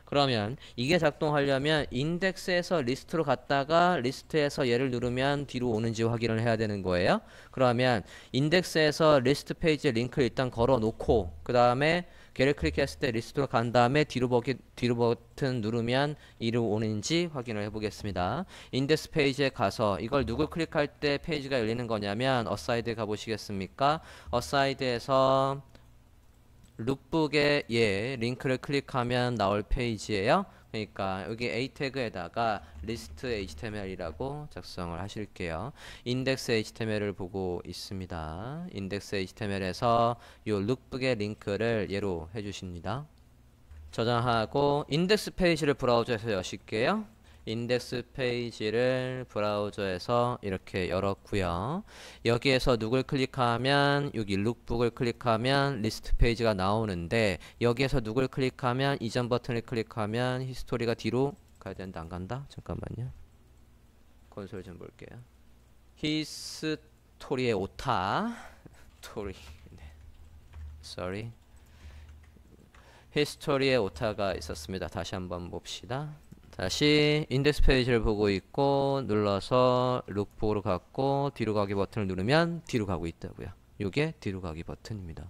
그러면 이게 작동하려면 인덱스에서 리스트로 갔다가 리스트에서 얘를 누르면 뒤로 오는지 확인을 해야 되는 거예요. 그러면 인덱스에서 리스트 페이지에 링크를 일단 걸어 놓고 그 다음에 걔를 클릭했을 때 리스트로 간 다음에 뒤로 버튼 누르면 이로 오는지 확인을 해보겠습니다. 인덱스 페이지에 가서 이걸 누구 클릭할 때 페이지가 열리는 거냐면 어사이드에 가보시겠습니까? 어사이드에서 룩북에 링크를 클릭하면 나올 페이지예요. 그러니까 여기 A 태그에다가 리스트 HTML이라고 작성을 하실게요. 인덱스 HTML을 보고 있습니다. 인덱스 HTML에서 요 룩북의 링크를 얘로 해주십니다. 저장하고 인덱스 페이지를 브라우저에서 여실게요. 인덱스 페이지를 브라우저에서 이렇게 열었고요. 여기에서 누굴 클릭하면 여기 룩북을 클릭하면 리스트 페이지가 나오는데 여기에서 누굴 클릭하면 이전 버튼을 클릭하면 히스토리가 뒤로 가야 되는데 안 간다? 잠깐만요. 콘솔 좀 볼게요. 히스토리의 오타 토리 sorry 히스토리의 오타가 있었습니다. 다시 한번 봅시다. 다시 인덱스 페이지를 보고 있고 눌러서 룩북으로 갔고 뒤로 가기 버튼을 누르면 뒤로 가고 있다고요. 이게 뒤로 가기 버튼입니다.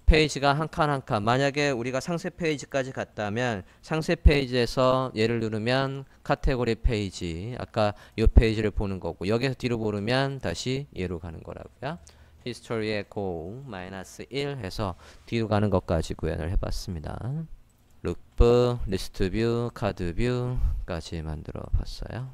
페이지가 한 칸 한 칸, 만약에 우리가 상세 페이지까지 갔다면 상세 페이지에서 얘를 누르면 카테고리 페이지, 아까 이 페이지를 보는 거고 여기서 뒤로 보르면 다시 얘로 가는 거라고요. 히스토리에 go -1 해서 뒤로 가는 것까지 구현을 해봤습니다. 룩북, 리스트 뷰, 카드 뷰까지 만들어 봤어요.